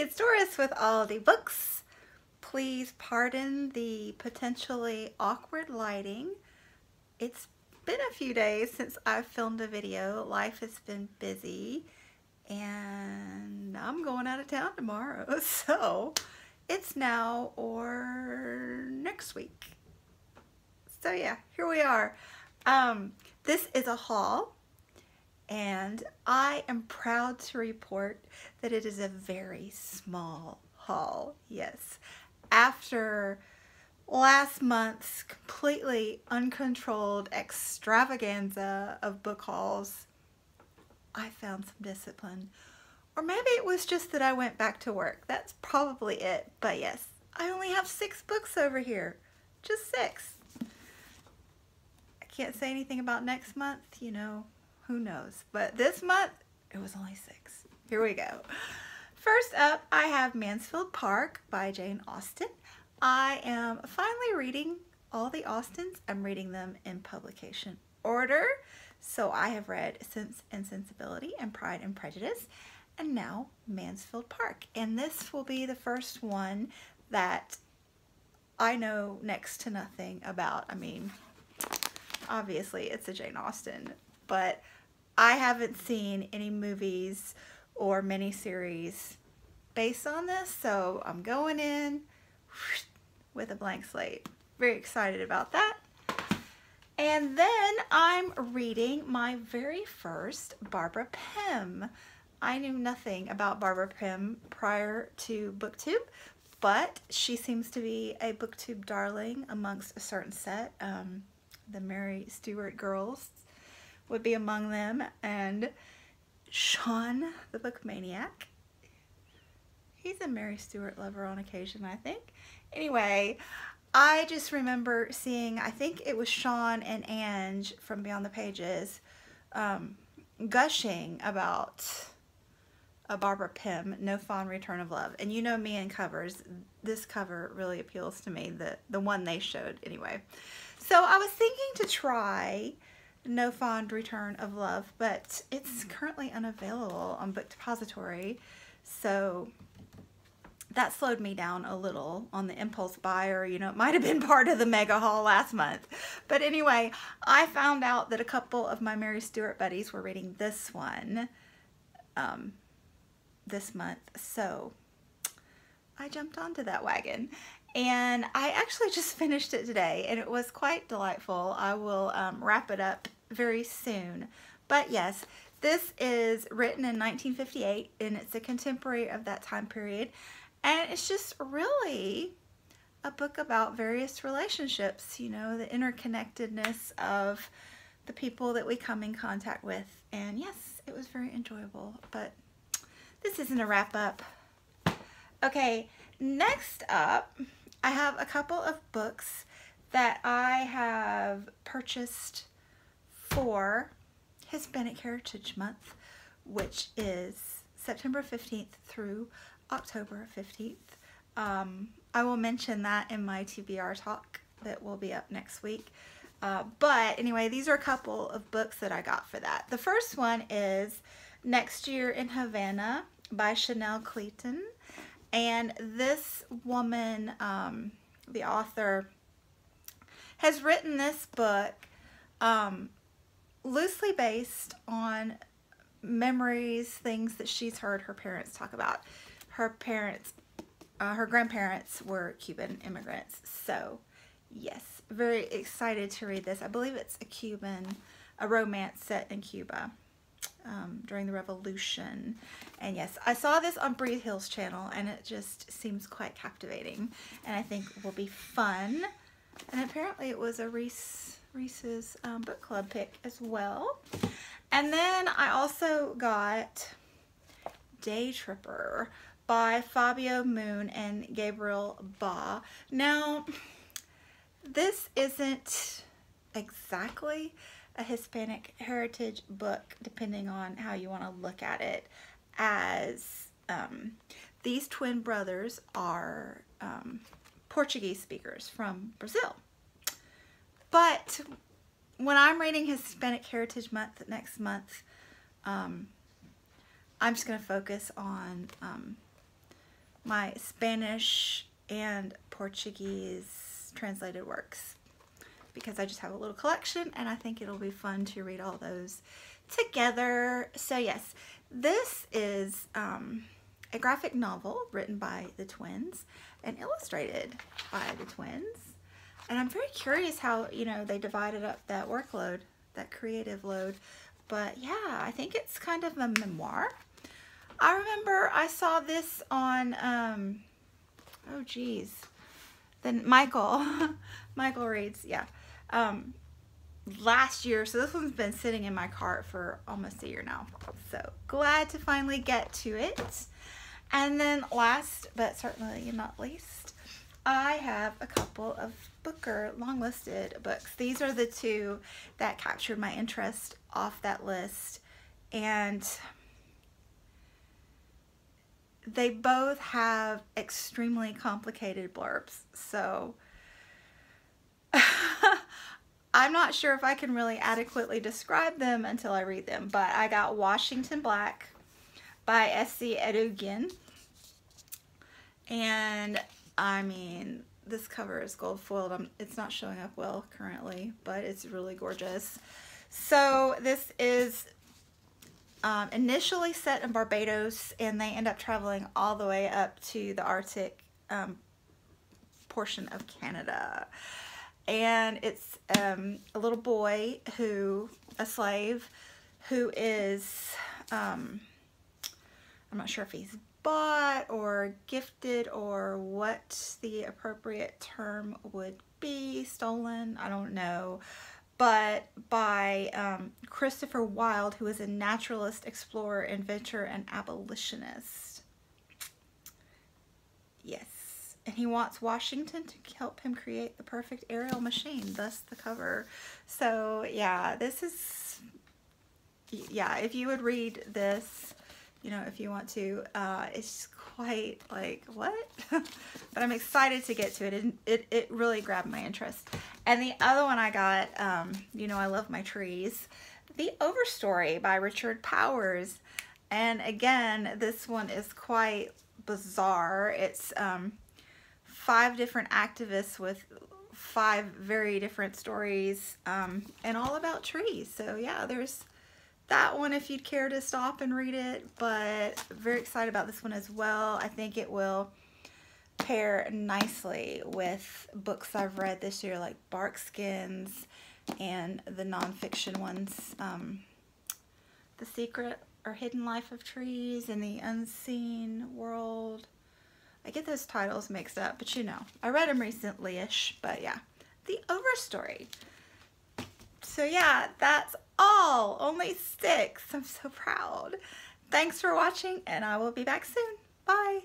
it's Doris with All the Books. Please pardon the potentially awkward lighting. It's been a few days since I've filmed a video. Life has been busy and I'm going out of town tomorrow, so it's now or next week. So yeah, here we are. This is a haul, and I am proud to report that it is a very small haul. Yes, after last month's completely uncontrolled extravaganza of book hauls, I found some discipline. Or maybe it was just that I went back to work. That's probably it. But yes, I only have 6 books over here. Just 6. I can't say anything about next month, you know, who knows. But this month, it was only 6. Here we go. First up, I have Mansfield Park by Jane Austen. I am finally reading all the Austens. I'm reading them in publication order. So I have read Sense and Sensibility and Pride and Prejudice, and now Mansfield Park. And this will be the first one that I know next to nothing about. I mean, obviously it's a Jane Austen, but I haven't seen any movies or miniseries based on this, so I'm going in with a blank slate. Very excited about that. And then I'm reading my very first Barbara Pym. I knew nothing about Barbara Pym prior to BookTube, but she seems to be a BookTube darling amongst a certain set. The Mary Stewart girls would be among them, and Sean, the book maniac. He's a Mary Stewart lover on occasion, I think. Anyway, I just remember seeing, I think it was Sean and Ange from Beyond the Pages, gushing about a Barbara Pym, No Fond Return of Love. And you know me and covers, this cover really appeals to me, the one they showed anyway. So I was thinking to try No Fond Return of Love, but it's currently unavailable on Book Depository, so that slowed me down a little on the impulse buy, or, you know, it might have been part of the mega haul last month. But anyway, I found out that a couple of my Mary Stewart buddies were reading this one this month, so I jumped onto that wagon. And I actually just finished it today, and it was quite delightful. I will wrap it up very soon. But yes, this is written in 1958, and it's a contemporary of that time period. And it's just really a book about various relationships, you know, the interconnectedness of the people that we come in contact with. And yes, it was very enjoyable, but this isn't a wrap up. Okay, next up, I have a couple of books that I have purchased for Hispanic Heritage Month, which is September 15th through October 15th. I will mention that in my TBR talk that will be up next week. But anyway, these are a couple of books that I got for that. The first one is Next Year in Havana by Chanel Clayton. And this woman, the author, has written this book loosely based on memories, things that she's heard her parents talk about. Her parents, her grandparents were Cuban immigrants. So yes, very excited to read this. I believe it's a romance set in Cuba during the Revolution. And yes, I saw this on Bree Hill's channel, and it just seems quite captivating, and I think will be fun. And apparently it was a Reese's book club pick as well. And then I also got Daytripper by Fabio Moon and Gabriel Ba. Now, this isn't exactly a Hispanic heritage book, depending on how you want to look at it, as these twin brothers are Portuguese speakers from Brazil. But when I'm reading Hispanic Heritage Month next month, I'm just going to focus on my Spanish and Portuguese translated works, because I just have a little collection and I think it'll be fun to read all those together. So yes, this is a graphic novel written by the twins and illustrated by the twins. And I'm very curious how, you know, they divided up that workload, that creative load. But yeah, I think it's kind of a memoir. I remember I saw this on, oh geez, then Michael reads, yeah, last year. So this one's been sitting in my cart for almost a year now. So glad to finally get to it. And then last, but certainly not least, I have a couple of Booker long-listed books. These are the two that captured my interest off that list. And they both have extremely complicated blurbs. So I'm not sure if I can really adequately describe them until I read them. But I got Washington Black by S.C. Edugin. And I mean, this cover is gold foiled. It's not showing up well currently, but it's really gorgeous. So this is initially set in Barbados, and they end up traveling all the way up to the Arctic portion of Canada. And it's a little boy a slave, who is, I'm not sure if he's bought or gifted or what the appropriate term would be, stolen, I don't know, but by Christopher Wilde, who is a naturalist, explorer, inventor, and abolitionist. Yes, and he wants Washington to help him create the perfect aerial machine, thus the cover. So yeah, this is, yeah, if you would read this, you know, if you want to, it's quite like, what? But I'm excited to get to it. It really grabbed my interest. And the other one I got, you know, I love my trees, The Overstory by Richard Powers. And again, this one is quite bizarre. It's 5 different activists with 5 very different stories, and all about trees. So yeah, there's that one if you'd care to stop and read it, but very excited about this one as well. I think it will pair nicely with books I've read this year, like Bark Skins and the nonfiction ones, The Secret or Hidden Life of Trees and The Unseen World. I get those titles mixed up, but you know, I read them recently-ish, but yeah, The Overstory. So yeah, that's all. Only 6. I'm so proud. Thanks for watching, and I will be back soon. Bye.